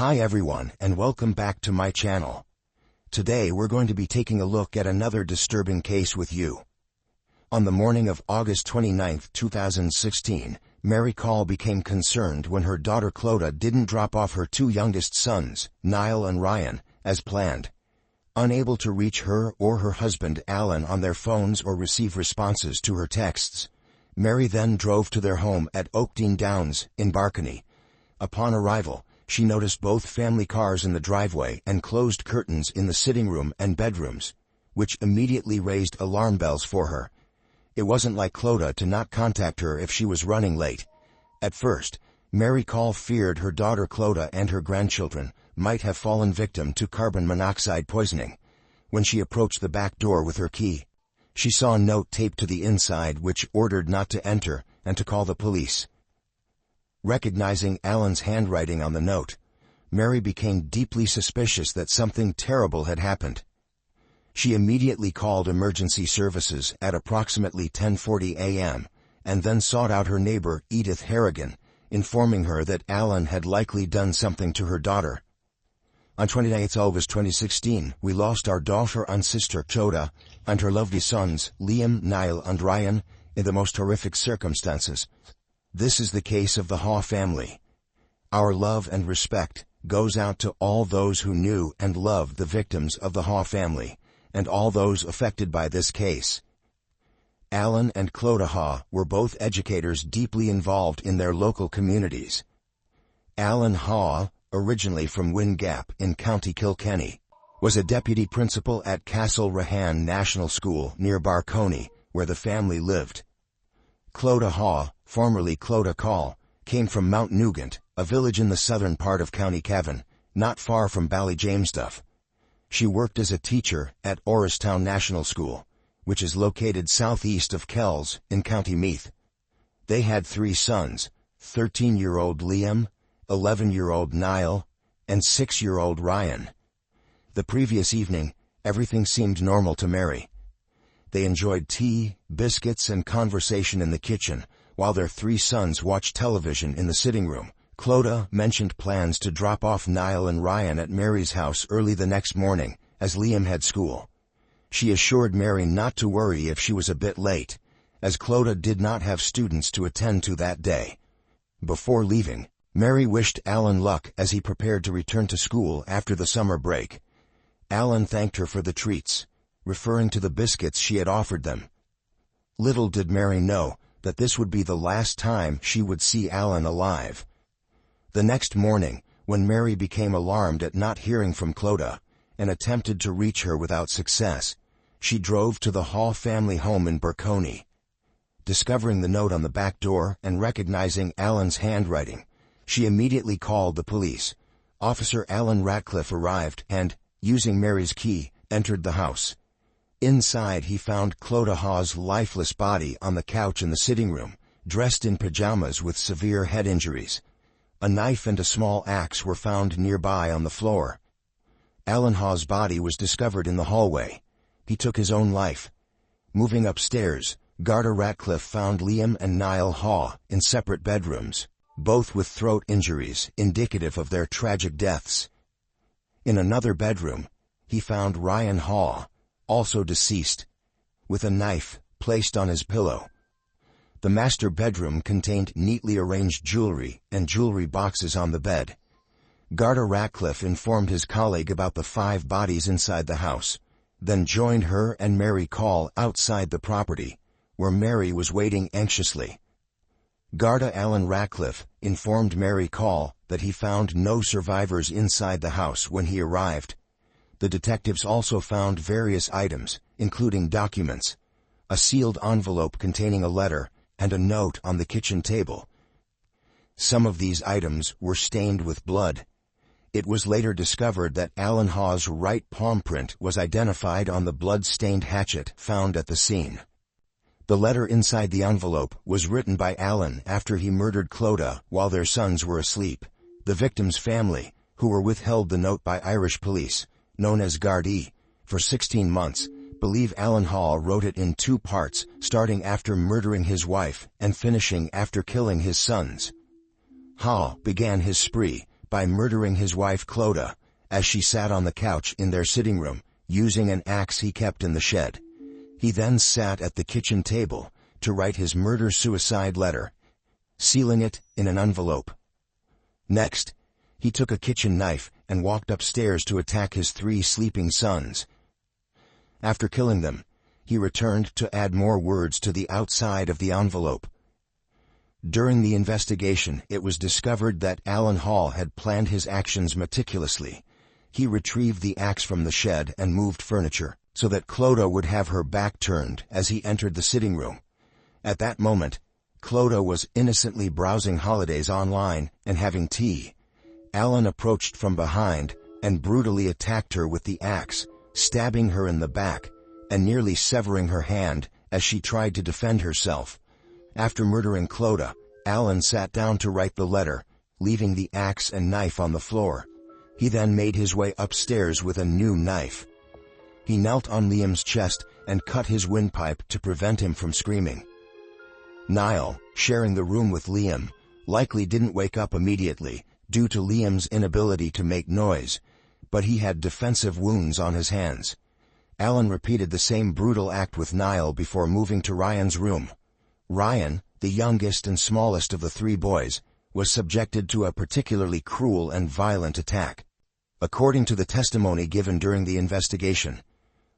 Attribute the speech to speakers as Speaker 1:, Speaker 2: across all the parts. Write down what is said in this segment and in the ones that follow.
Speaker 1: Hi everyone and welcome back to my channel. Today we're going to be taking a look at another disturbing case with you. On the morning of August 29, 2016, Mary Call became concerned when her daughter Clodagh didn't drop off her two youngest sons, Niall and Ryan, as planned. Unable to reach her or her husband Alan on their phones or receive responses to her texts, Mary then drove to their home at Oakdean Downs in Barkany. Upon arrival, she noticed both family cars in the driveway and closed curtains in the sitting room and bedrooms, which immediately raised alarm bells for her. It wasn't like Clodagh to not contact her if she was running late. At first, Mary Call feared her daughter Clodagh and her grandchildren might have fallen victim to carbon monoxide poisoning. When she approached the back door with her key, she saw a note taped to the inside which ordered not to enter and to call the police. Recognizing Alan's handwriting on the note, Mary became deeply suspicious that something terrible had happened. She immediately called emergency services at approximately 10:40 a.m. and then sought out her neighbor Edith Harrigan, informing her that Alan had likely done something to her daughter. On 29 August 2016, we lost our daughter and sister Clodagh and her lovely sons Liam, Niall and Ryan in the most horrific circumstances. This is the case of the Hawe family. Our love and respect goes out to all those who knew and loved the victims of the Hawe family, and all those affected by this case. Alan and Clodagh Hawe were both educators deeply involved in their local communities. Alan Hawe, originally from Win Gap in County Kilkenny, was a deputy principal at Castle Rahan National School near Barkony, where the family lived. Clodagh Hawe, formerly Clodagh Call, came from Mount Nugent, a village in the southern part of County Cavan, not far from Ballyjamestuff. She worked as a teacher at Orristown National School, which is located southeast of Kells in County Meath. They had three sons, 13-year-old Liam, 11-year-old Niall, and 6-year-old Ryan. The previous evening, everything seemed normal to Mary. They enjoyed tea, biscuits, and conversation in the kitchen, while their three sons watched television in the sitting room. Clodagh mentioned plans to drop off Niall and Ryan at Mary's house early the next morning, as Liam had school. She assured Mary not to worry if she was a bit late, as Clodagh did not have students to attend to that day. Before leaving, Mary wished Alan luck as he prepared to return to school after the summer break. Alan thanked her for the treats, referring to the biscuits she had offered them. Little did Mary know that this would be the last time she would see Alan alive. The next morning, when Mary became alarmed at not hearing from Clodagh and attempted to reach her without success, she drove to the Hawe family home in Barkony. Discovering the note on the back door and recognizing Alan's handwriting, she immediately called the police. Officer Alan Ratcliffe arrived and, using Mary's key, entered the house. Inside he found Clodagh Hawe's lifeless body on the couch in the sitting room, dressed in pajamas with severe head injuries. A knife and a small axe were found nearby on the floor. Alan Hawe's body was discovered in the hallway. He took his own life. Moving upstairs, Garda Ratcliffe found Liam and Niall Hawe in separate bedrooms, both with throat injuries indicative of their tragic deaths. In another bedroom, he found Ryan Hawe, also deceased, with a knife placed on his pillow. The master bedroom contained neatly arranged jewelry and jewelry boxes on the bed. Garda Ratcliffe informed his colleague about the 5 bodies inside the house, then joined her and Mary Call outside the property, where Mary was waiting anxiously. Garda Alan Ratcliffe informed Mary Call that he found no survivors inside the house when he arrived. The detectives also found various items, including documents, a sealed envelope containing a letter, and a note on the kitchen table. Some of these items were stained with blood. It was later discovered that Alan Hawe's right palm print was identified on the blood-stained hatchet found at the scene. The letter inside the envelope was written by Alan after he murdered Clodagh while their sons were asleep. The victim's family, who were withheld the note by Irish police, known as Gardaí, for 16 months, believe Alan Hawe wrote it in 2 parts, starting after murdering his wife and finishing after killing his sons. Hawe began his spree by murdering his wife Clodagh, as she sat on the couch in their sitting room, using an axe he kept in the shed. He then sat at the kitchen table to write his murder-suicide letter, sealing it in an envelope. Next, he took a kitchen knife and walked upstairs to attack his 3 sleeping sons. After killing them, he returned to add more words to the outside of the envelope. During the investigation, it was discovered that Alan Hall had planned his actions meticulously. He retrieved the axe from the shed and moved furniture, so that Clodagh would have her back turned as he entered the sitting room. At that moment, Clodagh was innocently browsing holidays online and having tea. Alan approached from behind and brutally attacked her with the axe, stabbing her in the back and nearly severing her hand as she tried to defend herself. After murdering Clodagh, Alan sat down to write the letter, leaving the axe and knife on the floor. He then made his way upstairs with a new knife. He knelt on Liam's chest and cut his windpipe to prevent him from screaming. Niall, sharing the room with Liam, likely didn't wake up immediately due to Liam's inability to make noise, but he had defensive wounds on his hands. Alan repeated the same brutal act with Niall before moving to Ryan's room. Ryan, the youngest and smallest of the 3 boys, was subjected to a particularly cruel and violent attack. According to the testimony given during the investigation,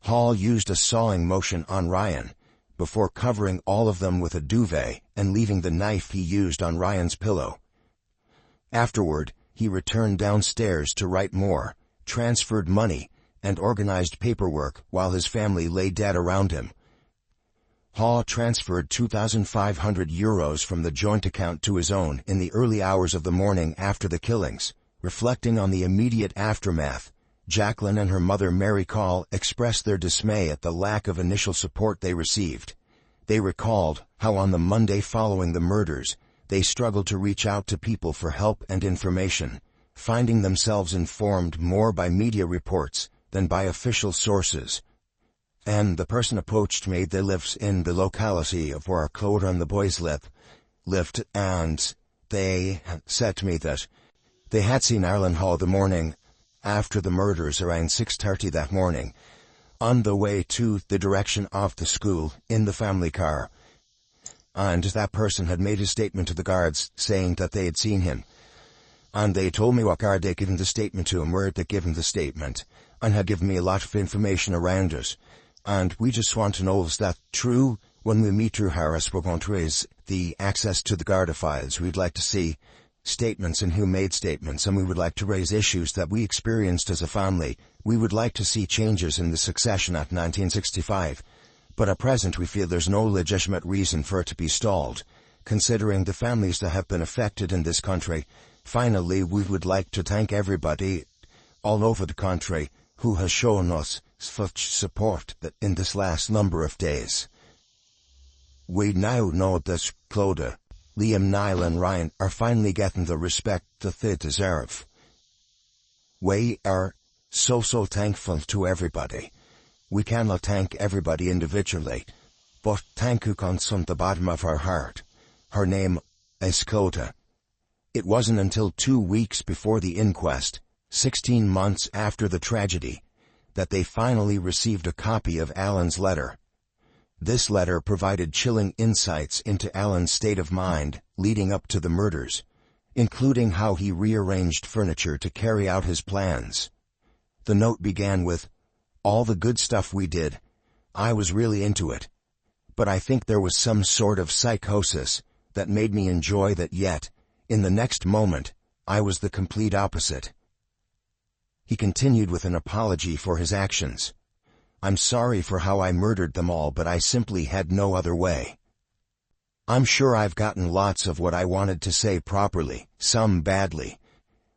Speaker 1: Hall used a sawing motion on Ryan, before covering all of them with a duvet and leaving the knife he used on Ryan's pillow. Afterward, he returned downstairs to write more, transferred money, and organized paperwork while his family lay dead around him. Hawe transferred €2,500 from the joint account to his own in the early hours of the morning after the killings. Reflecting on the immediate aftermath, Jacqueline and her mother Mary Call expressed their dismay at the lack of initial support they received. They recalled how on the Monday following the murders, they struggled to reach out to people for help and information, finding themselves informed more by media reports than by official sources. And the person approached me, they lives in the locality of where Clodagh and the boys lived, and they said to me that they had seen Alan Hall the morning after the murders around 6:30 that morning, on the way to the direction of the school in the family car. And that person had made a statement to the guards saying that they had seen him. And they told me what guard they'd given the statement to and where they'd given the statement, and had given me a lot of information around it. And we just want to know, is that true? When we meet Drew Harris, we're going to raise the access to the Garda files. We'd like to see statements and who made statements, and we would like to raise issues that we experienced as a family. We would like to see changes in the Succession Act 1965, but at present we feel there's no legitimate reason for it to be stalled, considering the families that have been affected in this country. Finally, we would like to thank everybody all over the country who has shown us such support in this last number of days. We now know that Clodagh, Liam, Niall and Ryan are finally getting the respect that they deserve. We are so thankful to everybody. We cannot thank everybody individually, but thank you comes from the bottom of our heart. Her name is Clodagh. It wasn't until 2 weeks before the inquest, 16 months after the tragedy, that they finally received a copy of Alan's letter. This letter provided chilling insights into Alan's state of mind leading up to the murders, including how he rearranged furniture to carry out his plans. The note began with, "All the good stuff we did, I was really into it. But I think there was some sort of psychosis that made me enjoy that, yet, in the next moment, I was the complete opposite." He continued with an apology for his actions. "I'm sorry for how I murdered them all, but I simply had no other way. I'm sure I've gotten lots of what I wanted to say properly, some badly.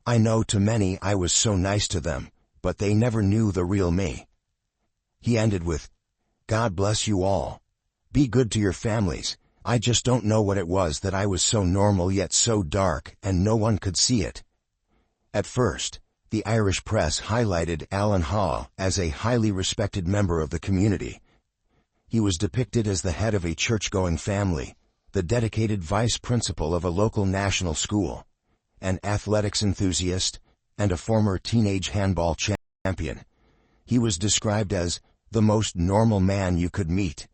Speaker 1: I know to many I was so nice to them, but they never knew the real me." He ended with, "God bless you all. Be good to your families. I just don't know what it was that I was so normal yet so dark and no one could see it." At first, the Irish press highlighted Alan Hall as a highly respected member of the community. He was depicted as the head of a church-going family, the dedicated vice principal of a local national school, an athletics enthusiast, and a former teenage handball champion. He was described as the most normal man you could meet,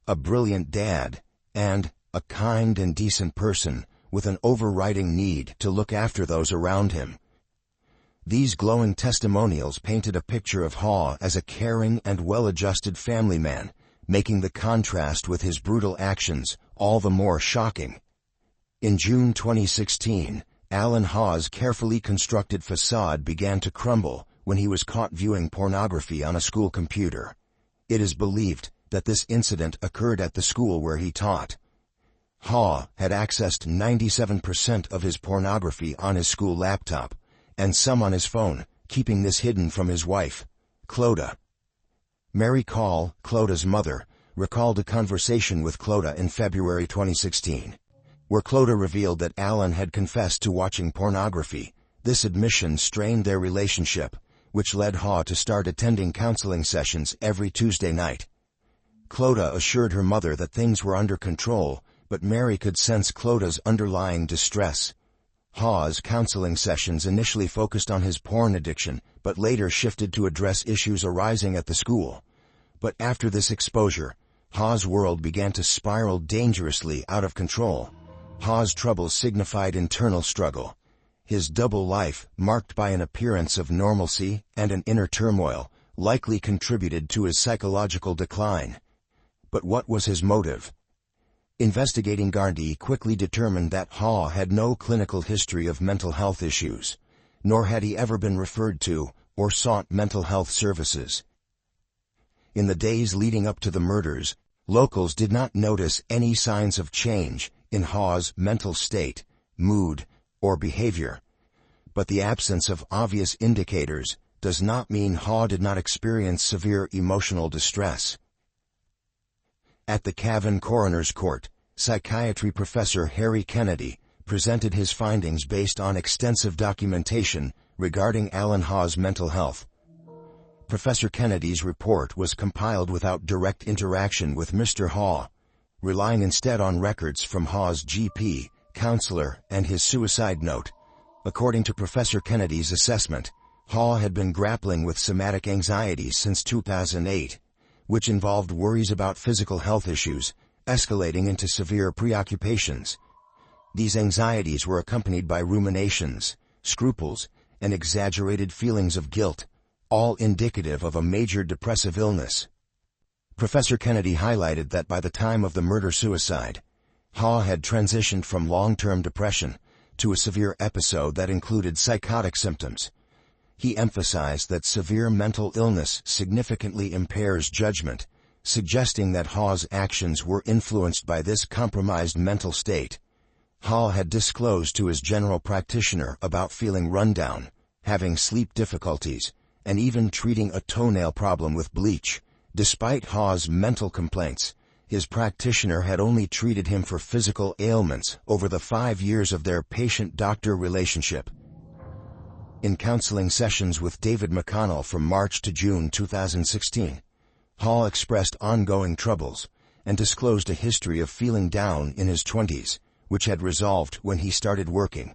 Speaker 1: a brilliant dad, and a kind and decent person with an overriding need to look after those around him. These glowing testimonials painted a picture of Hawe as a caring and well-adjusted family man, making the contrast with his brutal actions all the more shocking. In June 2016, Alan Hawe's carefully constructed facade began to crumble when he was caught viewing pornography on a school computer. It is believed that this incident occurred at the school where he taught. Hawe had accessed 97% of his pornography on his school laptop, and some on his phone, keeping this hidden from his wife, Clodagh. Mary Call, Clodagh's mother, recalled a conversation with Clodagh in February 2016, where Clodagh revealed that Alan had confessed to watching pornography. This admission strained their relationship, which led Hawe to start attending counseling sessions every Tuesday night. Clodagh assured her mother that things were under control, but Mary could sense Clodagh's underlying distress. Hawe's counseling sessions initially focused on his porn addiction, but later shifted to address issues arising at the school. But after this exposure, Hawe's world began to spiral dangerously out of control. Hawe's troubles signified internal struggle. His double life, marked by an appearance of normalcy and an inner turmoil, likely contributed to his psychological decline. But what was his motive? Investigating Gardaí quickly determined that Hawe had no clinical history of mental health issues, nor had he ever been referred to or sought mental health services. In the days leading up to the murders, locals did not notice any signs of change in Hawe's mental state, mood, or behavior. But the absence of obvious indicators does not mean Hawe did not experience severe emotional distress. At the Cavan Coroner's Court, psychiatry professor Harry Kennedy presented his findings based on extensive documentation regarding Alan Hawe's mental health. Professor Kennedy's report was compiled without direct interaction with Mr. Hawe, relying instead on records from Hawe's GP, counselor, and his suicide note. According to Professor Kennedy's assessment, Hawe had been grappling with somatic anxieties since 2008, which involved worries about physical health issues, escalating into severe preoccupations. These anxieties were accompanied by ruminations, scruples, and exaggerated feelings of guilt, all indicative of a major depressive illness. Professor Kennedy highlighted that by the time of the murder-suicide, Hawe had transitioned from long-term depression to a severe episode that included psychotic symptoms. He emphasized that severe mental illness significantly impairs judgment, suggesting that Hawe's actions were influenced by this compromised mental state. Hawe had disclosed to his general practitioner about feeling run down, having sleep difficulties, and even treating a toenail problem with bleach. Despite Hawe's mental complaints, his practitioner had only treated him for physical ailments over the 5 years of their patient-doctor relationship. In counseling sessions with David McConnell from March to June 2016, Hawe expressed ongoing troubles and disclosed a history of feeling down in his 20s, which had resolved when he started working.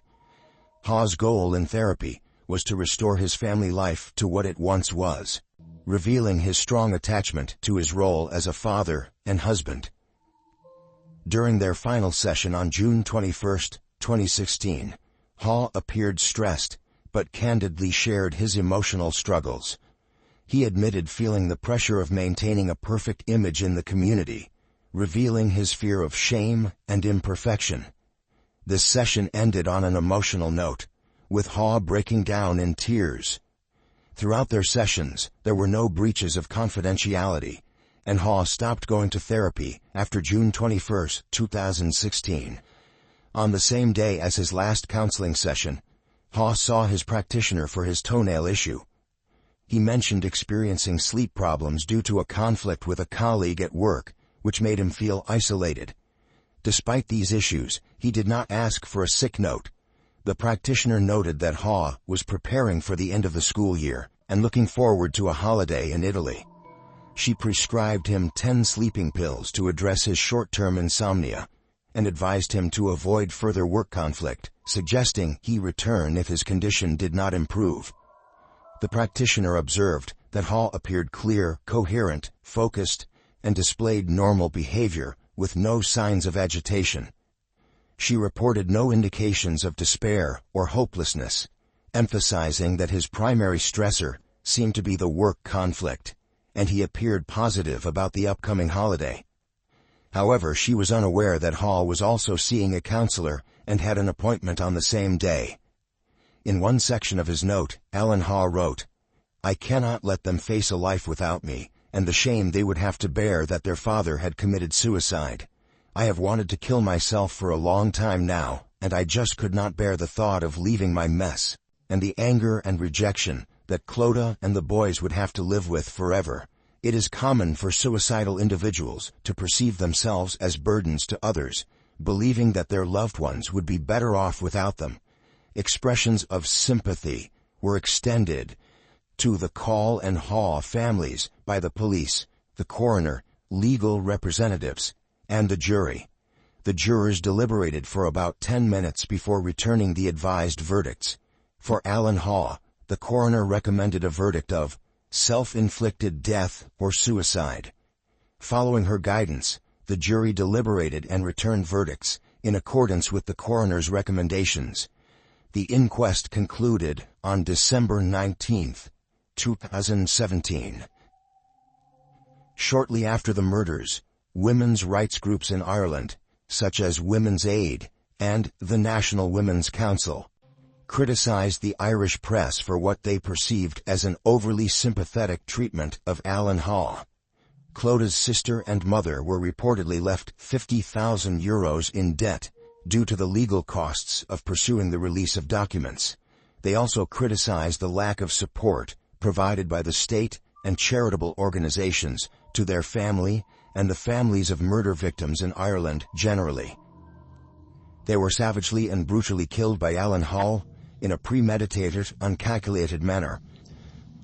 Speaker 1: Hawe's goal in therapy was to restore his family life to what it once was, revealing his strong attachment to his role as a father and husband. During their final session on June 21, 2016, Hawe appeared stressed, but candidly shared his emotional struggles. He admitted feeling the pressure of maintaining a perfect image in the community, revealing his fear of shame and imperfection. This session ended on an emotional note, with Hawe breaking down in tears. Throughout their sessions, there were no breaches of confidentiality, and Hawe stopped going to therapy after June 21, 2016. On the same day as his last counseling session, Hawe saw his practitioner for his toenail issue. He mentioned experiencing sleep problems due to a conflict with a colleague at work, which made him feel isolated. Despite these issues, he did not ask for a sick note. The practitioner noted that Hawe was preparing for the end of the school year and looking forward to a holiday in Italy. She prescribed him 10 sleeping pills to address his short-term insomnia, and advised him to avoid further work conflict, suggesting he return if his condition did not improve. The practitioner observed that Hawe appeared clear, coherent, focused, and displayed normal behavior, with no signs of agitation. She reported no indications of despair or hopelessness, emphasizing that his primary stressor seemed to be the work conflict, and he appeared positive about the upcoming holiday. However, she was unaware that Hawe was also seeing a counselor and had an appointment on the same day. In one section of his note, Alan Hawe wrote, "I cannot let them face a life without me, and the shame they would have to bear that their father had committed suicide. I have wanted to kill myself for a long time now, and I just could not bear the thought of leaving my mess, and the anger and rejection that Clodagh and the boys would have to live with forever. It is common for suicidal individuals to perceive themselves as burdens to others, believing that their loved ones would be better off without them." Expressions of sympathy were extended to the Call and Hawe families by the police, the coroner, legal representatives, and the jury. The jurors deliberated for about 10 minutes before returning the advised verdicts. For Alan Hawe, the coroner recommended a verdict of self-inflicted death or suicide. Following her guidance, the jury deliberated and returned verdicts in accordance with the coroner's recommendations. The inquest concluded on December 19, 2017. Shortly after the murders, women's rights groups in Ireland, such as Women's Aid and the National Women's Council, criticized the Irish press for what they perceived as an overly sympathetic treatment of Alan Hawe. Clodagh's sister and mother were reportedly left €50,000 in debt due to the legal costs of pursuing the release of documents. They also criticized the lack of support provided by the state and charitable organizations to their family and the families of murder victims in Ireland generally. They were savagely and brutally killed by Alan Hawe in a premeditated, uncalculated manner.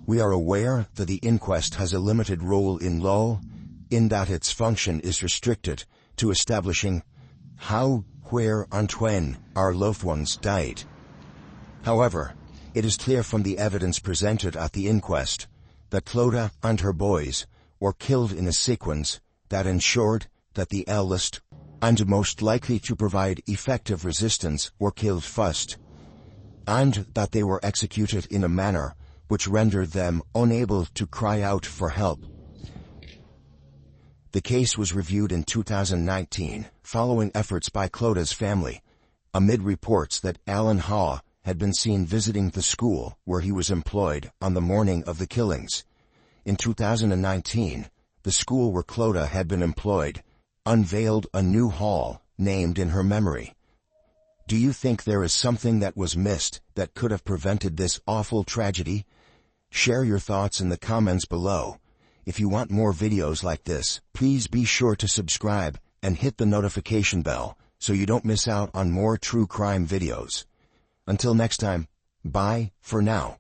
Speaker 1: We are aware that the inquest has a limited role in law, in that its function is restricted to establishing how, where, and when our loved ones died. However, it is clear from the evidence presented at the inquest that Clodagh and her boys were killed in a sequence that ensured that the eldest and most likely to provide effective resistance were killed first, and that they were executed in a manner which rendered them unable to cry out for help. The case was reviewed in 2019, following efforts by Clodagh's family, amid reports that Alan Hawe had been seen visiting the school where he was employed on the morning of the killings. In 2019, the school where Clodagh had been employed unveiled a new hall named in her memory. Do you think there is something that was missed that could have prevented this awful tragedy? Share your thoughts in the comments below. If you want more videos like this, please be sure to subscribe and hit the notification bell so you don't miss out on more true crime videos. Until next time, bye for now.